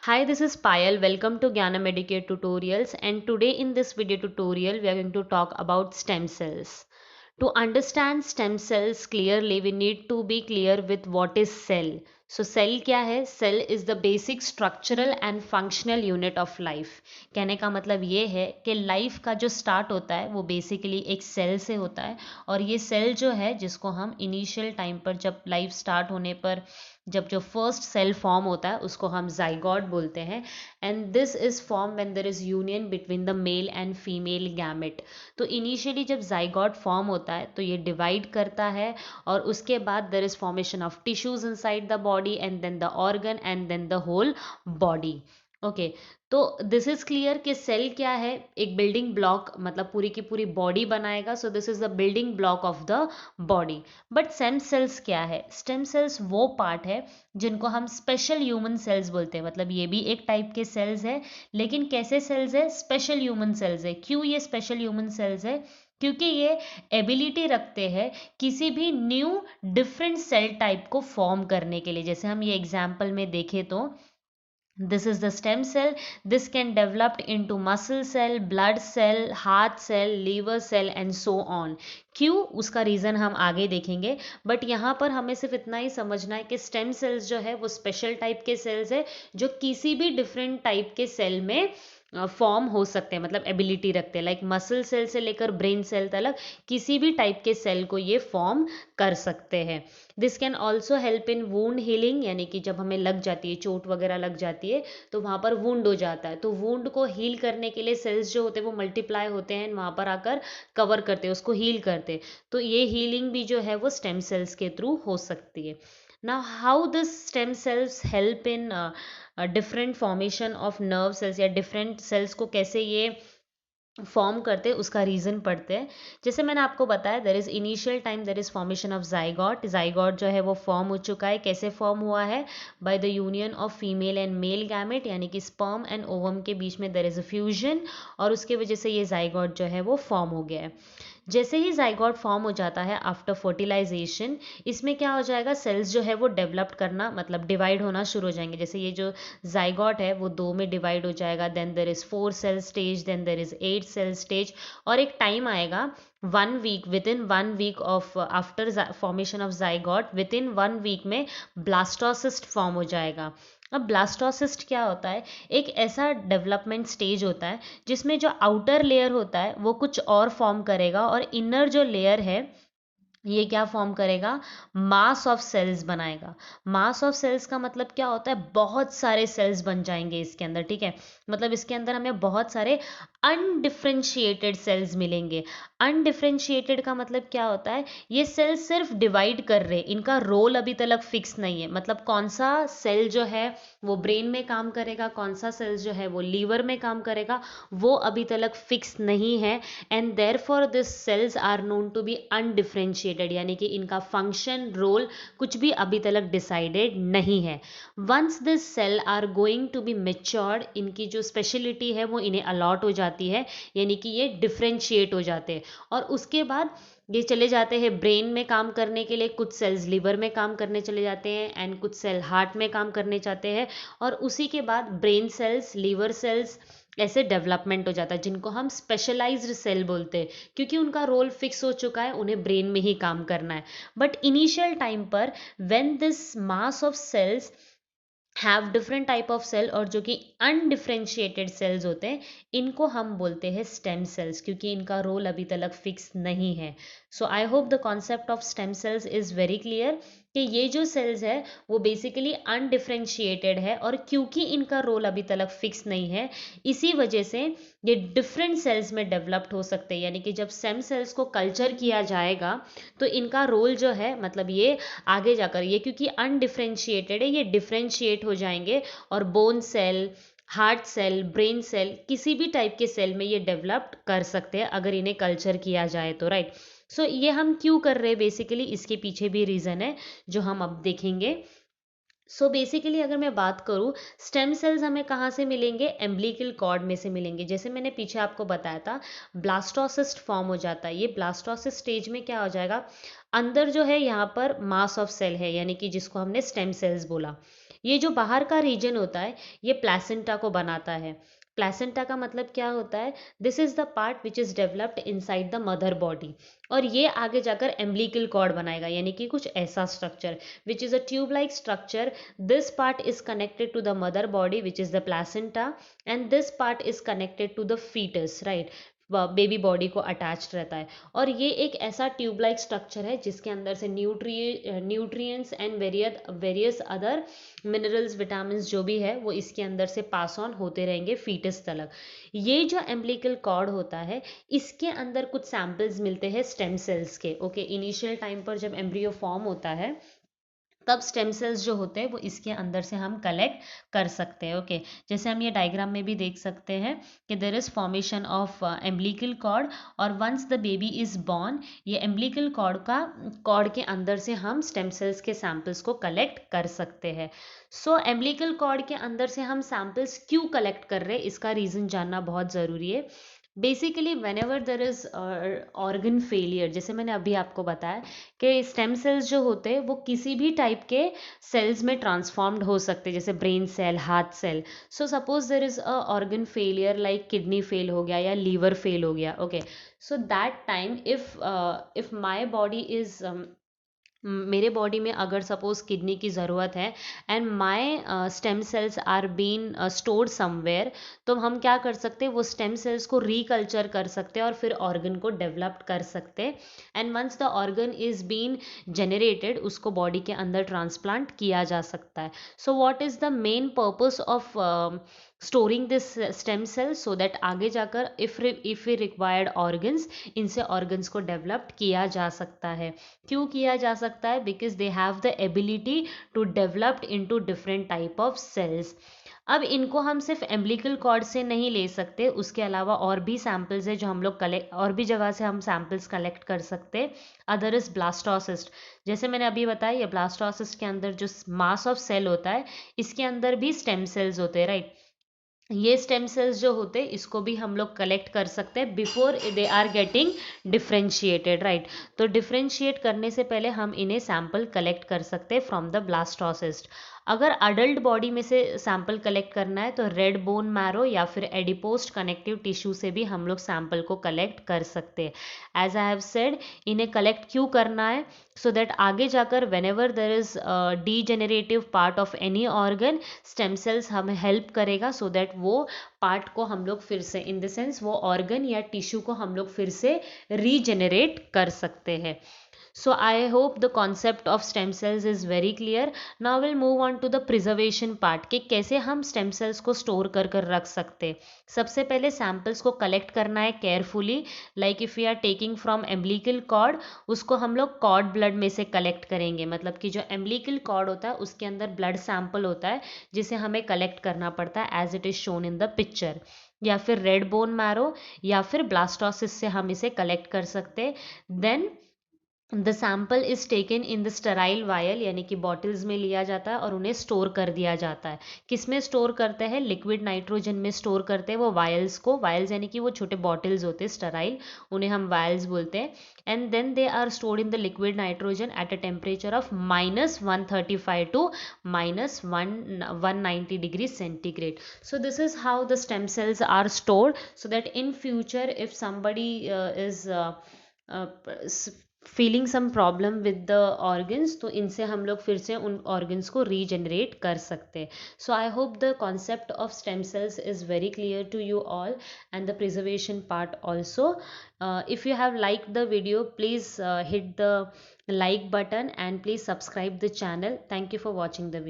Hi, this is Payal. Welcome to Gyana Medicare Tutorials. And today in this video tutorial, we are going to talk about stem cells. To understand stem cells clearly, we need to be clear with what is cell. So cell क्या है? Cell is the basic structural and functional unit of life. कहने का मतलब ये है कि life का जो स्टार्ट होता है वो बेसिकली एक सेल से होता है। और ये सेल जो है जिसको हम इनिशियल टाइम पर जब लाइफ स्टार्ट होने पर जब जो फर्स्ट सेल फॉर्म होता है उसको हम जाइगोट बोलते हैं। And this is form when there is union between the male and female gamete. तो इनिशियली जब जाइगोट फॉर्म होता है तो ये डिवाइड करता है और उसके बाद there is formation of tissues inside the body and then the organ and then the whole body. Okay, तो दिस इज क्लियर कि सेल क्या है, एक बिल्डिंग ब्लॉक मतलब पूरी की पूरी बॉडी बनाएगा। सो this is the building block of the body. But stem cells क्या है? स्टेम सेल्स वो पार्ट है जिनको हम स्पेशल ह्यूमन सेल्स बोलते हैं। मतलब ये भी एक टाइप के सेल्स है, लेकिन कैसे सेल्स है? स्पेशल ह्यूमन सेल्स है। क्यों ये स्पेशल ह्यूमन सेल्स है? क्योंकि ये एबिलिटी रखते हैं किसी भी न्यू डिफरेंट सेल टाइप को फॉर्म करने के लिए। जैसे हम ये एग्जाम्पल में देखें तो this is the stem cell. This can develop into muscle cell, blood cell, heart cell, liver cell and so on. क्यों? उसका रीज़न हम आगे देखेंगे। बट यहाँ पर हमें सिर्फ इतना ही समझना है कि स्टेम सेल्स जो है वो स्पेशल टाइप के सेल्स है जो किसी भी डिफरेंट टाइप के सेल में फॉर्म हो सकते हैं, मतलब एबिलिटी रखते हैं। लाइक मसल सेल से लेकर ब्रेन सेल तक किसी भी टाइप के सेल को ये फॉर्म कर सकते हैं। This can also help in wound healing, यानी कि जब हमें लग जाती है, चोट वगैरह लग जाती है तो वहाँ पर वुंड हो जाता है, तो वुंड को हील करने के लिए सेल्स जो होते हैं वो मल्टीप्लाई होते हैं, वहाँ पर आकर कवर करते हैं, उसको हील करते हैं। तो ये हीलिंग भी जो है वो स्टेम सेल्स के थ्रू हो सकती है। Now how this stem cells help in different formation of nerve cells, या डिफरेंट सेल्स को कैसे ये फॉर्म करते हैं उसका रीज़न पढ़ते हैं। जैसे मैंने आपको बताया, there is initial time there is formation of zygote. Zygote जो है वो फॉर्म हो चुका है। कैसे फॉर्म हुआ है? By the union of female and male gamete, यानी कि स्पर्म एंड ओवम के बीच में देर इज़ अ फ्यूजन, और उसके वजह से ये जाइगॉट जो है वो फॉर्म हो गया है। जैसे ही जाइगोट फॉर्म हो जाता है आफ्टर फर्टिलाइजेशन, इसमें क्या हो जाएगा? सेल्स जो है वो डेवलप करना मतलब डिवाइड होना शुरू हो जाएंगे। जैसे ये जो जाइगोट है वो दो में डिवाइड हो जाएगा, then there is 4 cell stage, then there is 8 cell stage, और एक टाइम आएगा 1 week, within 1 week of after formation of zygote, within 1 week में ब्लास्टोसिस्ट फॉर्म हो जाएगा। अब ब्लास्टोसिस्ट क्या होता है? एक ऐसा डेवलपमेंट स्टेज होता है जिसमें जो आउटर लेयर होता है वो कुछ और फॉर्म करेगा, और इनर जो लेयर है ये क्या फॉर्म करेगा? मास ऑफ सेल्स बनाएगा। मास ऑफ सेल्स का मतलब क्या होता है? बहुत सारे सेल्स बन जाएंगे इसके अंदर, ठीक है। मतलब इसके अंदर हमें बहुत सारे अनडिफ्रेंशिएटेड सेल्स मिलेंगे। अनडिफ्रेंशिएटेड का मतलब क्या होता है? ये सेल्स सिर्फ डिवाइड कर रहे, इनका रोल अभी तक फिक्स नहीं है। मतलब कौन सा सेल जो है वो ब्रेन में काम करेगा, कौन सा सेल जो है वो लीवर में काम करेगा, वो अभी तक फिक्स नहीं है। And therefore this cells are known to be undifferentiated, यानी कि इनका फंक्शन रोल कुछ भी अभी तक डिसाइडेड नहीं है। Once this cell are going to be matured, इनकी जो स्पेशलिटी है वो इन्हें अलॉट हो जाती है, यानी कि ये डिफ्रेंशिएट हो जाते हैं। और उसके बाद ये चले जाते हैं ब्रेन में काम करने के लिए, कुछ सेल्स लिवर में काम करने चले जाते हैं, एंड कुछ सेल हार्ट में काम करने चाहते हैं। और उसी के बाद ब्रेन सेल्स, लिवर सेल्स ऐसे डेवलपमेंट हो जाता है, जिनको हम स्पेशलाइज्ड सेल बोलते हैं, क्योंकि उनका रोल फिक्स हो चुका है, उन्हें ब्रेन में ही काम करना है। बट इनिशियल टाइम पर when this mass of cells have different type of cell, और जो कि अनडिफ्रेंशिएटेड सेल्स होते हैं, इनको हम बोलते हैं स्टेम सेल्स, क्योंकि इनका रोल अभी तक फिक्स नहीं है। So I hope the concept of stem cells is very clear कि ये जो सेल्स है वो बेसिकली अनडिफ्रेंशिएटेड है, और क्योंकि इनका रोल अभी तक फिक्स नहीं है, इसी वजह से ये डिफरेंट सेल्स में डेवलप्ड हो सकते हैं। यानी कि जब स्टेम सेल्स को कल्चर किया जाएगा तो इनका रोल जो है, मतलब ये आगे जाकर, ये क्योंकि अनडिफ्रेंशिएटेड है, ये डिफ्रेंशिएट हो जाएंगे, और bone cell, heart cell, brain cell, किसी भी टाइप के सेल में ये डेवलप्ड कर सकते हैं अगर इन्हें कल्चर किया जाए तो, राइट। सो ये हम क्यों कर रहे हैं बेसिकली, इसके पीछे भी रीज़न है जो हम अब देखेंगे। सो बेसिकली अगर मैं बात करूँ, स्टेम सेल्स हमें कहाँ से मिलेंगे? एम्बिलिकल कॉर्ड में से मिलेंगे। जैसे मैंने पीछे आपको बताया था, ब्लास्टोसिस्ट फॉर्म हो जाता है। ये ब्लास्टोसिस्ट स्टेज में क्या हो जाएगा? अंदर जो है यहाँ पर मास ऑफ सेल है, यानी कि जिसको हमने स्टेम सेल्स बोला। ये जो बाहर का रीजन होता है ये प्लेसेंटा को बनाता है। प्लेसेंटा का मतलब क्या होता है? This is the part which is developed inside the mother body, और ये आगे जाकर एम्बिलिकल कॉर्ड बनाएगा, यानी कि कुछ ऐसा structure which is a tube like structure. This part is connected to the mother body which is the placenta, and this part is connected to the foetus, right. Baby body को attached रहता है, और ये एक ऐसा tube like structure है जिसके अंदर से nutrients and various other minerals, vitamin जो भी है वो इसके अंदर से पास ऑन होते रहेंगे फीटस तलक. ये जो एम्बिलिकल कॉर्ड होता है इसके अंदर कुछ सैंपल्स मिलते हैं स्टेम सेल्स के. ओके, इनिशियल टाइम पर जब एम्ब्रियो फॉर्म होता है तब स्टेम सेल्स जो होते हैं वो इसके अंदर से हम कलेक्ट कर सकते हैं. ओके, जैसे हम ये डायग्राम में भी देख सकते हैं कि there is formation of umbilical cord, और once the baby is born ये एम्बिलिकल कॉर्ड के अंदर से हम स्टेम सेल्स के सैंपल्स को कलेक्ट कर सकते हैं. सो एम्बिलिकल कॉर्ड के अंदर से हम सैंपल्स क्यों कलेक्ट कर रहे हैं इसका रीज़न जानना बहुत ज़रूरी है. Basically when ever there is organ failure, जैसे मैंने अभी आपको बताया कि स्टेम सेल्स जो होते हैं वो किसी भी टाइप के सेल्स में ट्रांसफॉर्म्ड हो सकते हैं, जैसे brain cell, heart cell. So suppose there is a organ failure like kidney fail हो गया या लीवर फेल हो गया. Okay, so that time if my body is मेरे बॉडी में अगर सपोज किडनी की ज़रूरत है and my stem cells are been stored somewhere, तो हम क्या कर सकते हैं, वो स्टेम सेल्स को रिकल्चर कर सकते हैं और फिर ऑर्गन को डेवलप कर सकते हैं. And once the organ is been generated उसको बॉडी के अंदर ट्रांसप्लांट किया जा सकता है. So what is the main purpose of storing this stem cell, so that आगे जाकर इफ रिक्वायर्ड ऑर्गन्स, इनसे ऑर्गन्स को डेवलप्ड किया जा सकता है. क्यों किया जा सकता है? Because they have the ability to developed into different type of cells. अब इनको हम सिर्फ एम्बिलिकल कॉर्ड से नहीं ले सकते, उसके अलावा और भी सैंपल्स है जो हम लोग कलेक्ट, और भी जगह से हम सैंपल्स कलेक्ट कर सकते. Other is blastocyst. जैसे मैंने अभी बताया ये ब्लास्टोसिस्ट के अंदर जो मास ऑफ सेल होता है इसके अंदर भी स्टेम सेल्स होते हैं, राइट. ये स्टेम सेल्स जो होते हैं इसको भी हम लोग कलेक्ट कर सकते हैं before they are getting differentiated, right. तो डिफ्रेंशिएट करने से पहले हम इन्हें सैंपल कलेक्ट कर सकते हैं फ्रॉम द ब्लास्टोसिस्ट. अगर अडल्ट बॉडी में से सैंपल कलेक्ट करना है तो रेड बोन मैरो या फिर एडिपोस्ट कनेक्टिव टिश्यू से भी हम लोग सैंपल को कलेक्ट कर सकते हैं. एज आई हैव सेड, इन्हें कलेक्ट क्यों करना है? सो दैट आगे जाकर when ever there is degenerative part of any organ, stem cells हमें हेल्प करेगा सो दैट वो पार्ट को हम लोग फिर से, इन द सेंस वो ऑर्गन या टिश्यू को हम लोग फिर से रीजेनरेट कर सकते हैं. So I hope the concept of stem cells is very clear. Now we'll move on to the preservation part कि कैसे हम stem cells को स्टोर कर कर रख सकते. सबसे पहले सैम्पल्स को कलेक्ट करना है carefully. Like if we are taking from umbilical cord, उसको हम लोग कॉर्ड ब्लड में से कलेक्ट करेंगे. मतलब कि जो एम्बिलिकल कॉर्ड होता है उसके अंदर ब्लड सैंपल होता है जिसे हमें कलेक्ट करना पड़ता है as it is shown in the picture. या फिर रेड बोन मैरो या फिर ब्लास्टोसिस से हम इसे कलेक्ट कर सकते. Then the sample is taken in the sterile vial, यानी कि बॉटल्स में लिया जाता है और उन्हें स्टोर कर दिया जाता है. किस में स्टोर करते हैं? लिक्विड नाइट्रोजन में स्टोर करते हैं वो वायल्स को. वायल्स यानी कि वो छोटे बॉटल्स होते हैं स्टेराइल, उन्हें हम वायल्स बोलते हैं. And then they are stored in the liquid nitrogen at a temperature of -135 to -190 centigrade. So this is how the stem cells are stored, so that in future if somebody is feeling some problem with the organs, तो इनसे हम लोग फिर से उन organs को regenerate कर सकते हैं. So I hope the concept of stem cells is very clear to you all and the preservation part also. If you have liked the video, please hit the like button and please subscribe the channel. Thank you for watching the video.